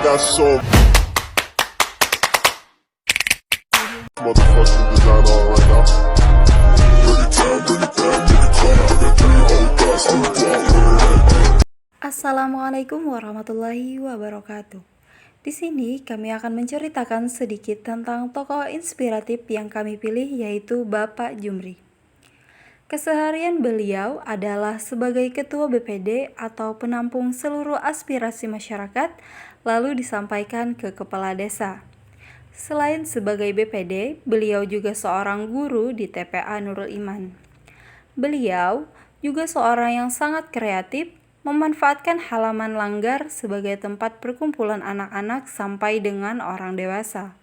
got so motherfucking design on right now. Bring it down, bring it down, bring it down. I got 3 whole thoughts to the Assalamualaikum warahmatullahi wabarakatuh. Di sini kami akan menceritakan sedikit tentang tokoh inspiratif yang kami pilih, yaitu Bapak Jumri. Keseharian beliau adalah sebagai Ketua BPD atau penampung seluruh aspirasi masyarakat, lalu disampaikan ke Kepala Desa. Selain sebagai BPD, beliau juga seorang guru di TPA Nurul Iman. Beliau juga seorang yang sangat kreatif, memanfaatkan halaman langgar sebagai tempat perkumpulan anak-anak sampai dengan orang dewasa.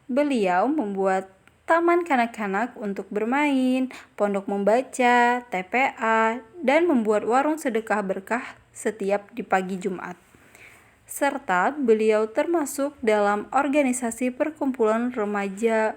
Beliau membuat taman kanak-kanak untuk bermain, pondok membaca, TPA, dan membuat warung sedekah berkah setiap di pagi Jumat. Serta beliau termasuk dalam organisasi perkumpulan remaja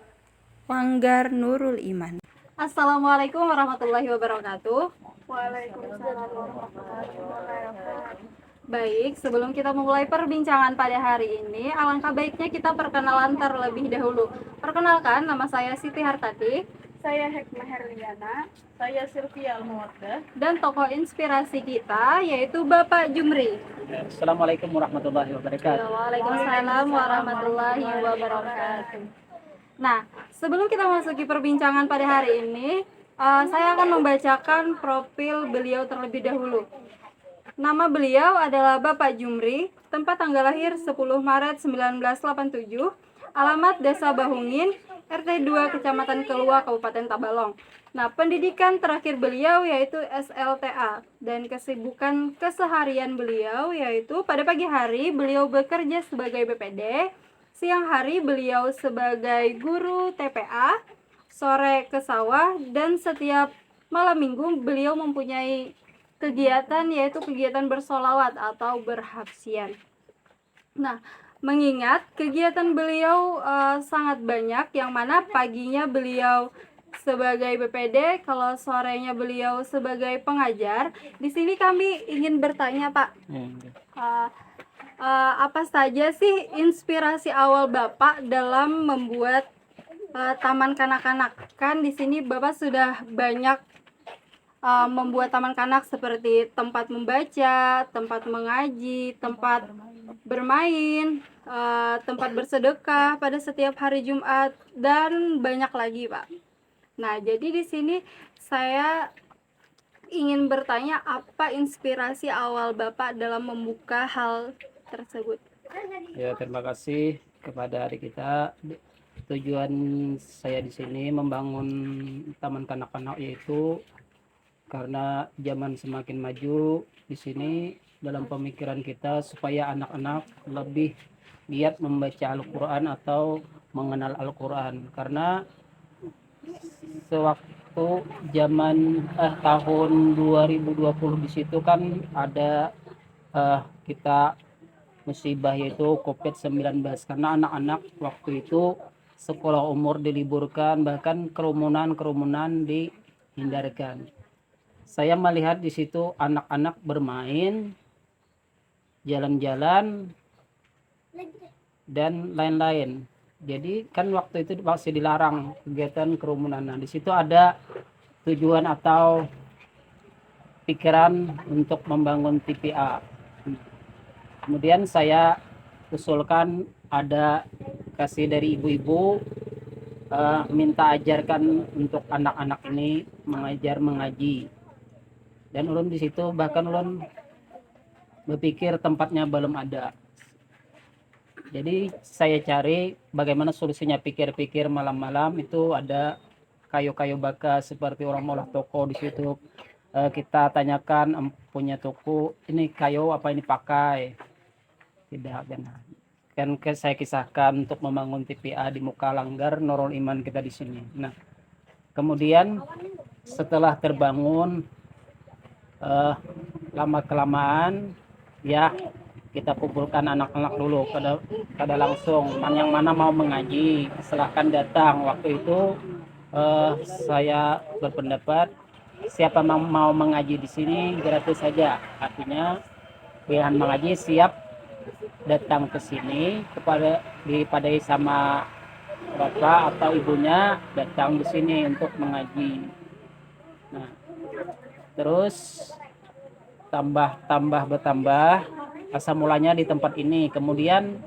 Langgar Nurul Iman. Assalamualaikum warahmatullahi wabarakatuh. Waalaikumsalam warahmatullahi wabarakatuh. Baik, sebelum kita memulai perbincangan pada hari ini, alangkah baiknya kita perkenalan terlebih dahulu. Perkenalkan, nama saya Siti Hartati. Saya Hekmah Herliana. Saya Sylvia Al-Muwaddah. Dan tokoh inspirasi kita yaitu Bapak Jumri. Assalamualaikum warahmatullahi wabarakatuh. Waalaikumsalam warahmatullahi wabarakatuh. Nah, sebelum kita masuki perbincangan pada hari ini, saya akan membacakan profil beliau terlebih dahulu. Nama beliau adalah Bapak Jumri, tempat tanggal lahir 10 Maret 1987, alamat Desa Bahungin, RT 2 Kecamatan Kelua, Kabupaten Tabalong. Nah, pendidikan terakhir beliau yaitu SLTA, dan kesibukan keseharian beliau yaitu pada pagi hari beliau bekerja sebagai BPD, siang hari beliau sebagai guru TPA, sore ke sawah, dan setiap malam minggu beliau mempunyai kegiatan yaitu kegiatan bersolawat atau berhafsian. Nah, mengingat kegiatan beliau sangat banyak, yang mana paginya beliau sebagai BPD, kalau sorenya beliau sebagai pengajar. Di sini kami ingin bertanya, Pak, apa saja sih inspirasi awal Bapak dalam membuat taman kanak-kanak? Kan di sini Bapak sudah banyak membuat taman kanak seperti tempat membaca, tempat mengaji, tempat bermain, tempat bersedekah pada setiap hari Jumat, dan banyak lagi, Pak. Nah, jadi di sini saya ingin bertanya, apa inspirasi awal Bapak dalam membuka hal tersebut? Ya, terima kasih kepada adik kita. Tujuan saya di sini membangun taman kanak-kanak yaitu karena zaman semakin maju di sini, dalam pemikiran kita supaya anak-anak lebih giat membaca Al-Quran atau mengenal Al-Quran. Karena sewaktu zaman tahun 2020 di situ kan ada kita musibah yaitu COVID-19, karena anak-anak waktu itu sekolah umur diliburkan, bahkan kerumunan dihindarkan. Saya melihat di situ anak-anak bermain, jalan-jalan, dan lain-lain. Jadi kan waktu itu masih dilarang kegiatan kerumunan. Nah, di situ ada tujuan atau pikiran untuk membangun TPA. Kemudian saya usulkan ada kasih dari ibu-ibu, minta ajarkan untuk anak-anak ini mengajar mengaji. Dan ulun di situ bahkan ulun berpikir tempatnya belum ada. Jadi saya cari bagaimana solusinya, pikir-pikir malam-malam itu ada kayu-kayu bakar seperti orang olah toko di situ. Kita tanyakan punya toko, ini kayu apa ini pakai? Tidak, kan saya kisahkan untuk membangun TPA di muka Langgar Nurul Iman kita di sini. Nah, kemudian setelah terbangun lama-kelamaan ya kita kumpulkan anak-anak dulu kada langsung yang mana mau mengaji silahkan datang. Waktu itu saya berpendapat siapa mau mengaji di sini gratis saja, artinya pilihan mengaji siap datang ke sini kepada dipadai sama bapak atau ibunya datang di sini untuk mengaji. Nah, terus bertambah asal mulanya di tempat ini. Kemudian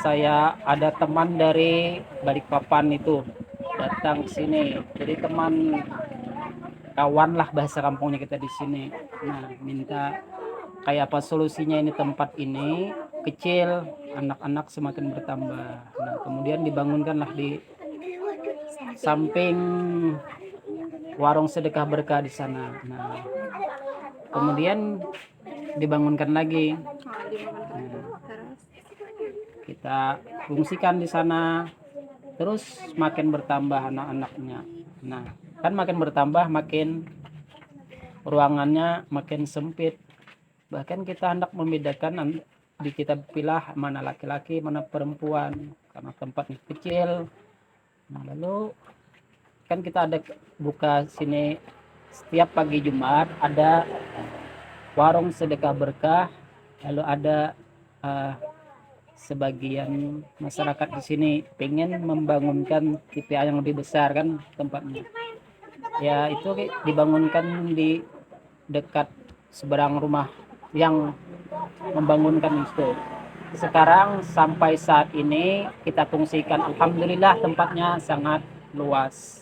saya ada teman dari Balikpapan itu datang ke sini. Jadi teman kawan lah bahasa kampungnya kita di sini. Nah, minta kayak apa solusinya, ini tempat ini kecil, anak-anak semakin bertambah. Nah, kemudian dibangunkanlah di samping warung sedekah berkah di sana. Nah, kemudian dibangunkan lagi. Terus Kita fungsikan di sana, terus makin bertambah anak-anaknya. Nah, kan makin bertambah, makin ruangannya makin sempit. Bahkan kita hendak membedakan di kita pilah mana laki-laki mana perempuan karena tempatnya kecil. Nah, lalu kan kita ada buka sini setiap pagi Jumat, ada warung sedekah berkah. Lalu ada sebagian masyarakat di sini pengen membangunkan TPA yang lebih besar kan tempatnya. Ya itu dibangunkan di dekat seberang rumah yang membangunkan itu. Sekarang sampai saat ini kita fungsikan, alhamdulillah tempatnya sangat luas.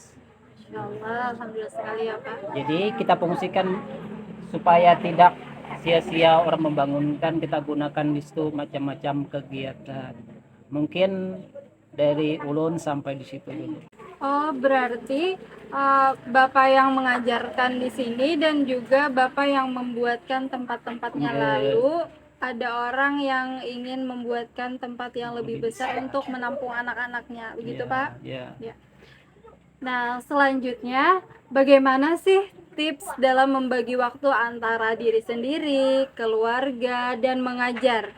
Insya Allah, alhamdulillah sekali ya Pak. Jadi kita fungsikan supaya tidak sia-sia orang membangunkan, kita gunakan di situ macam-macam kegiatan. Mungkin dari ulun sampai di situ dulu. Oh, berarti Bapak yang mengajarkan di sini dan juga Bapak yang membuatkan tempat-tempatnya. Iya. Lalu ada orang yang ingin membuatkan tempat yang lebih besar untuk menampung anak-anaknya, begitu Ya, Pak? ya. Nah, selanjutnya bagaimana sih tips dalam membagi waktu antara diri sendiri, keluarga, dan mengajar?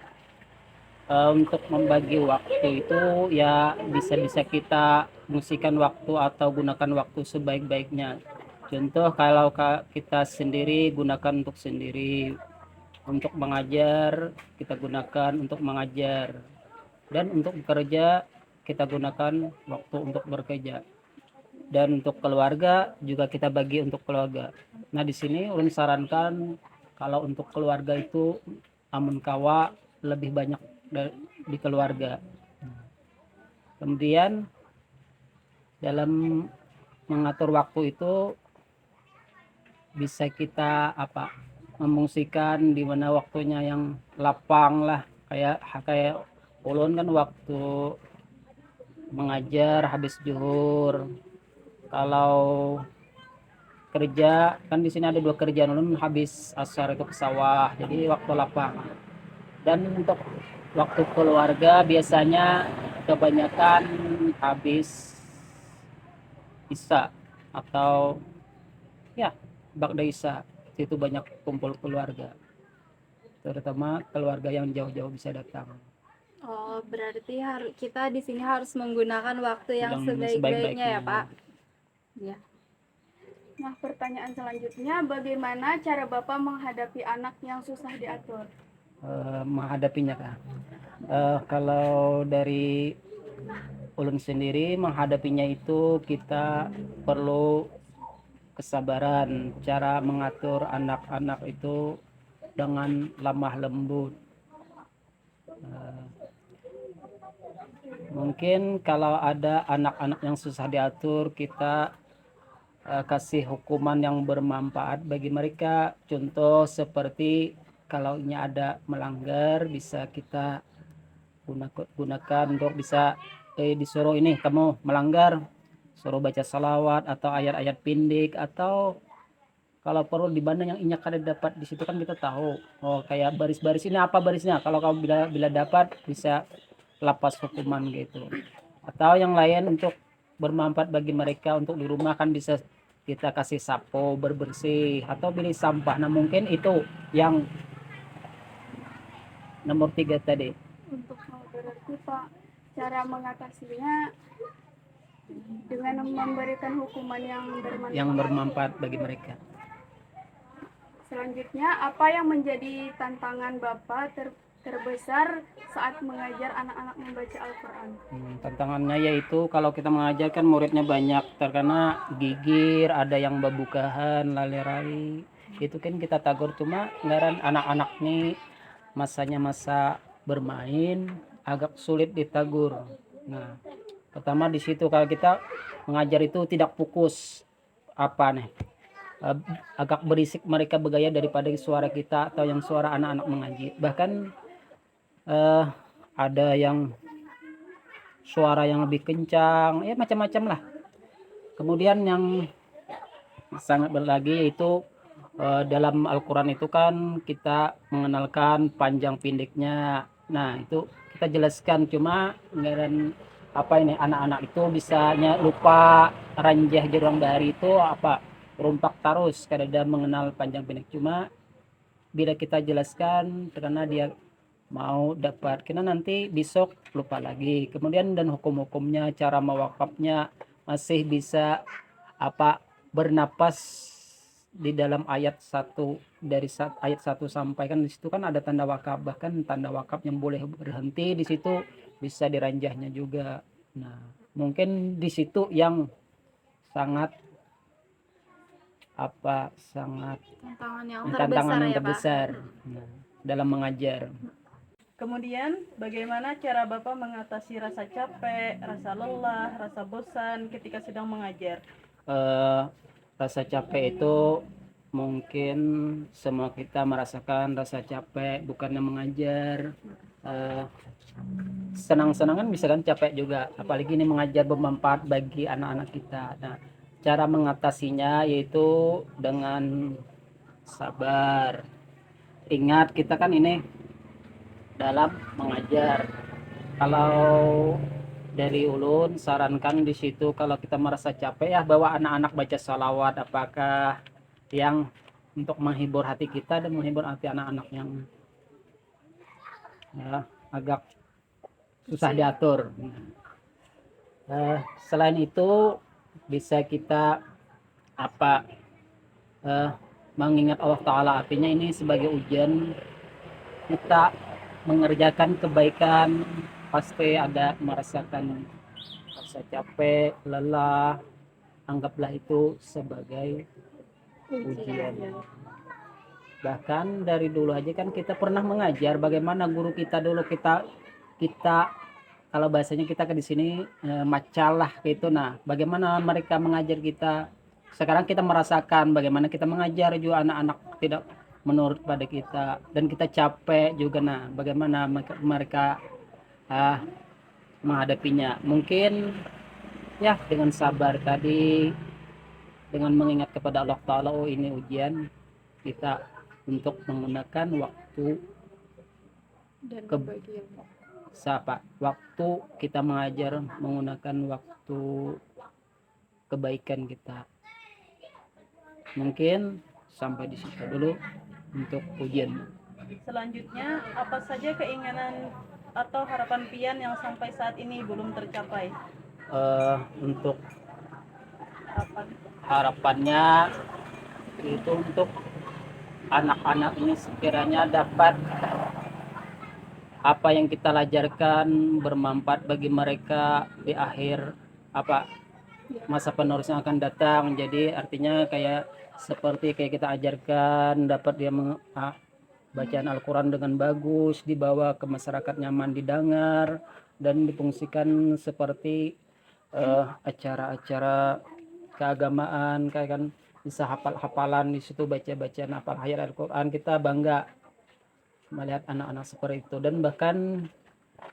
Untuk membagi waktu itu ya bisa-bisa kita fungsikan waktu atau gunakan waktu sebaik-baiknya. Contoh kalau kita sendiri gunakan untuk sendiri, untuk mengajar kita gunakan untuk mengajar, dan untuk bekerja kita gunakan waktu untuk bekerja. Dan untuk keluarga juga kita bagi untuk keluarga. Nah di sini ulun sarankan kalau untuk keluarga itu amun kawa lebih banyak di keluarga. Kemudian dalam mengatur waktu itu bisa kita memungsikan di mana waktunya yang lapang lah, kayak ulun kan waktu mengajar habis zuhur. Kalau kerja kan di sini ada 2 kerjaan, ulun habis asar itu ke sawah, jadi waktu lapang. Dan untuk waktu keluarga biasanya kebanyakan habis isya atau ya ba'da isya, itu banyak kumpul keluarga, terutama keluarga yang jauh-jauh bisa datang. Oh, berarti kita di sini harus menggunakan waktu yang Yang sebaik-baiknya sebaik-baiknya. ya Pak? Ya. Nah, pertanyaan selanjutnya, bagaimana cara Bapak menghadapi anak yang susah diatur? Menghadapinya kah? Kalau dari ulun sendiri menghadapinya itu kita perlu kesabaran. Cara mengatur anak-anak itu dengan lemah lembut. Mungkin kalau ada anak-anak yang susah diatur, kita kasih hukuman yang bermanfaat bagi mereka. Contoh seperti kalau ini ada melanggar, bisa kita gunakan untuk bisa disuruh ini kamu melanggar, suruh baca salawat atau ayat-ayat pindik, atau kalau perlu di mana yang inyak ada dapat di situ kan kita tahu. Oh kayak baris-baris ini apa barisnya. Kalau kamu bila dapat bisa lapas hukuman gitu. Atau yang lain untuk bermanfaat bagi mereka untuk di rumah kan bisa kita kasih sapu berbersih atau pilih sampah. Nah mungkin itu yang nomor 3 tadi. Untuk berarti Pak, cara mengatasinya dengan memberikan hukuman yang bermanfaat bagi mereka. Selanjutnya, apa yang menjadi tantangan Bapak terbesar saat mengajar anak-anak membaca Al-Quran? Tantangannya yaitu kalau kita mengajarkan muridnya banyak, terkena gigir, ada yang babukahan, lali-lali. Itu kan kita tagur, cuma ngaran anak-anak nih masanya masa bermain, agak sulit ditagur. Nah, pertama di situ kalau kita mengajar itu tidak fokus apa nih, agak berisik mereka bergaya daripada suara kita atau yang suara anak-anak mengaji. Bahkan ada yang suara yang lebih kencang, ya macam-macam lah. Kemudian yang sangat berlagi yaitu dalam Al-Quran itu kan kita mengenalkan panjang pendeknya. Nah itu kita jelaskan, cuma ngeren apa ini, anak-anak itu bisanya lupa ranjah jeruang bahari itu apa, rompak terus kadang mengenal panjang pendek. Cuma bila kita jelaskan karena dia mau dapat, karena nanti besok lupa lagi. Kemudian dan hukum-hukumnya, cara mewakafnya masih bisa apa, bernapas di dalam ayat 1, dari ayat 1 sampai kan di situ kan ada tanda wakaf, bahkan tanda wakaf yang boleh berhenti di situ, bisa diranjahnya juga. Nah, mungkin di situ yang sangat apa, sangat tantangan yang terbesar nah, dalam mengajar. Kemudian, bagaimana cara Bapak mengatasi rasa capek, rasa lelah, rasa bosan ketika sedang mengajar? Rasa capek itu mungkin semua kita merasakan rasa capek, bukannya mengajar. Senang-senang kan bisa kan capek juga, apalagi ini mengajar bermanfaat bagi anak-anak kita. Nah, cara mengatasinya yaitu dengan sabar. Ingat kita kan ini dalam mengajar, kalau dari ulun sarankan di situ kalau kita merasa capek ya bawa anak-anak baca salawat, apakah yang untuk menghibur hati kita dan menghibur hati anak-anak yang ya, agak susah diatur. Selain itu bisa kita apa, mengingat Allah Ta'ala, artinya ini sebagai ujian kita mengerjakan kebaikan, pasti ada merasakan rasa capek, lelah, anggaplah itu sebagai ujian. Bahkan dari dulu aja kan kita pernah mengajar, bagaimana guru kita dulu, kita kalau bahasanya kita ke di sini macalah gitu. Nah, bagaimana mereka mengajar kita, sekarang kita merasakan bagaimana kita mengajar juga anak-anak tidak menurut pada kita, dan kita capek juga. Nah, bagaimana mereka menghadapinya, mungkin ya dengan sabar tadi, dengan mengingat kepada Allah Ta'ala, oh ini ujian kita untuk menggunakan waktu Dan waktu kita mengajar, menggunakan waktu kebaikan kita. Mungkin sampai di situ dulu untuk ujian. Selanjutnya, apa saja keinginan atau harapan pian yang sampai saat ini belum tercapai? Untuk harapannya itu untuk anak-anak ini sekiranya dapat apa yang kita ajarkan bermanfaat bagi mereka di akhir apa masa penerus yang akan datang. Jadi artinya seperti kita ajarkan, dapat dia bacaan Al-Quran dengan bagus, dibawa ke masyarakat, nyaman didengar, dan difungsikan seperti acara-acara keagamaan, kayak kan bisa hafal-hafalan di situ, baca-bacaan hafal ayat Al-Quran. Kita bangga melihat anak-anak seperti itu. Dan bahkan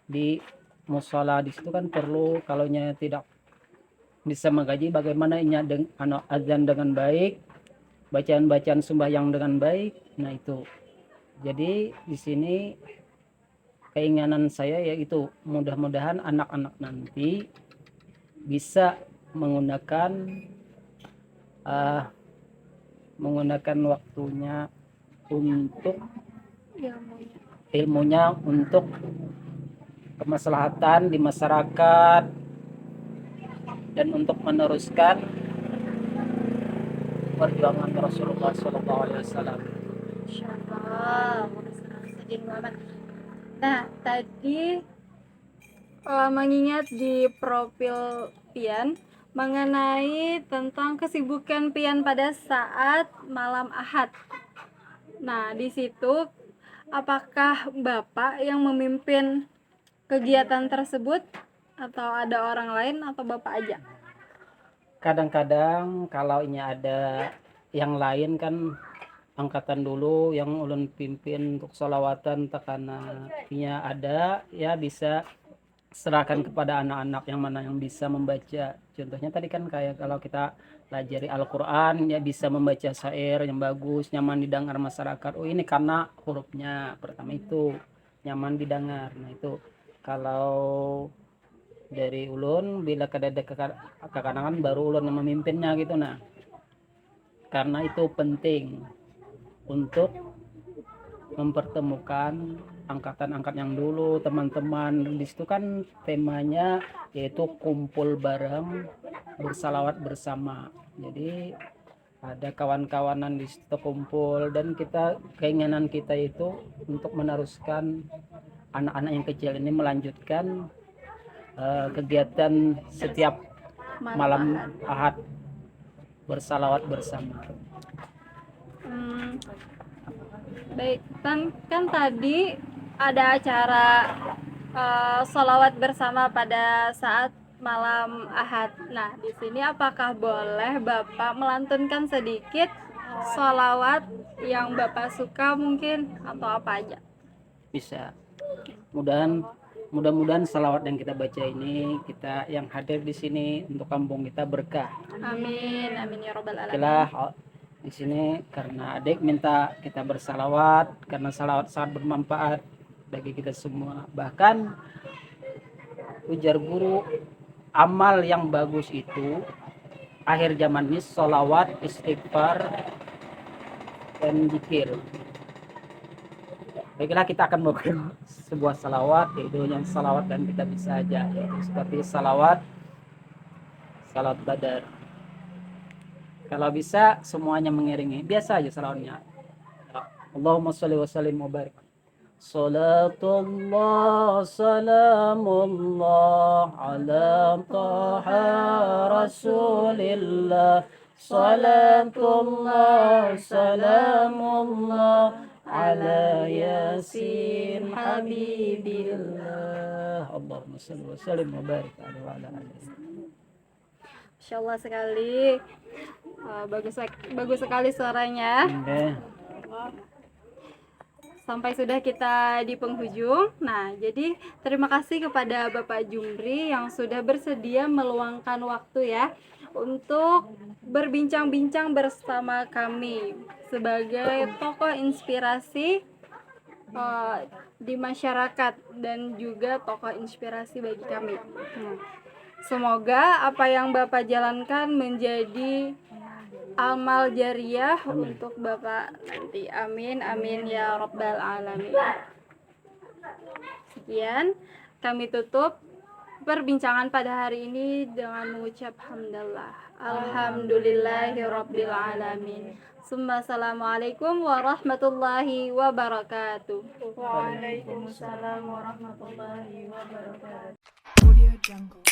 di musola di situ kan perlu, kalau tidak bisa mengaji, bagaimana azan dengan baik, bacaan-bacaan sembahyang dengan baik. Nah itu, jadi di sini keinginan saya yaitu mudah-mudahan anak-anak nanti bisa menggunakan waktunya untuk ilmunya untuk kemaslahatan di masyarakat dan untuk meneruskan perjuangan Rasulullah SAW. Insyaallah, sedih banget. Nah, tadi mengingat di profil Pian mengenai tentang kesibukan Pian pada saat malam Ahad. Nah, di situ apakah Bapak yang memimpin kegiatan tersebut atau ada orang lain atau Bapak aja? Kadang-kadang kalau ini ada yang lain kan angkatan dulu yang ulun pimpin untuk sholawatan tekana nya ada ya bisa serahkan kepada anak-anak yang mana yang bisa membaca. Contohnya tadi kan kayak kalau kita pelajari Al-Quran ya bisa membaca syair yang bagus, nyaman didengar masyarakat. Oh ini karena hurufnya pertama itu nyaman didengar. Nah itu kalau dari ulun bila kadada kekadangan baru ulun yang memimpinnya gitu. Nah karena itu penting untuk mempertemukan angkatan-angkat yang dulu, teman-teman. Di situ kan temanya yaitu kumpul bareng, bersalawat bersama. Jadi ada kawan-kawanan di situ kumpul dan kita keinginan kita itu untuk meneruskan anak-anak yang kecil ini melanjutkan kegiatan setiap malam Ahad bersalawat bersama. Baik, kan tadi ada acara sholawat bersama pada saat malam Ahad. Nah, di sini apakah boleh Bapak melantunkan sedikit sholawat yang Bapak suka mungkin atau apa aja? Bisa. Mudah-mudahan salawat yang kita baca ini kita yang hadir di sini untuk kampung kita berkah. Amin, amin ya robbal alamin. Itulah di sini karena adik minta kita bersalawat karena salawat sangat bermanfaat bagi kita semua. Bahkan ujar guru amal yang bagus itu akhir zaman ini salawat, istighfar dan zikir. Baiklah kita akan melakukan sebuah salawat yaitu yang salawat dan kita bisa aja yaitu seperti salawat badar. Kalau bisa semuanya mengiringi biasa aja salawatnya. Allahumma sholli wa sallim wa barik. Salatullah salamullah ala taha rasulillah. Salatullah salamullah ala yasin habibillah. Allahumma sholli wa sallim wa barik ala alihi. Masya Allah sekali. Bagus sekali suaranya. Sampai sudah kita di penghujung. Nah, jadi terima kasih kepada Bapak Jumri yang sudah bersedia meluangkan waktu ya untuk berbincang-bincang bersama kami sebagai tokoh inspirasi di masyarakat dan juga tokoh inspirasi bagi kami. Semoga apa yang Bapak jalankan menjadi amal jariah untuk Bapak nanti. Amin, amin ya robbal alamin. Sekian, kami tutup perbincangan pada hari ini dengan mengucap hamdallah. Alhamdulillahi rabbil alamin. Assalamualaikum warahmatullahi wabarakatuh. Waalaikumsalam warahmatullahi wabarakatuh. Audio Jungle.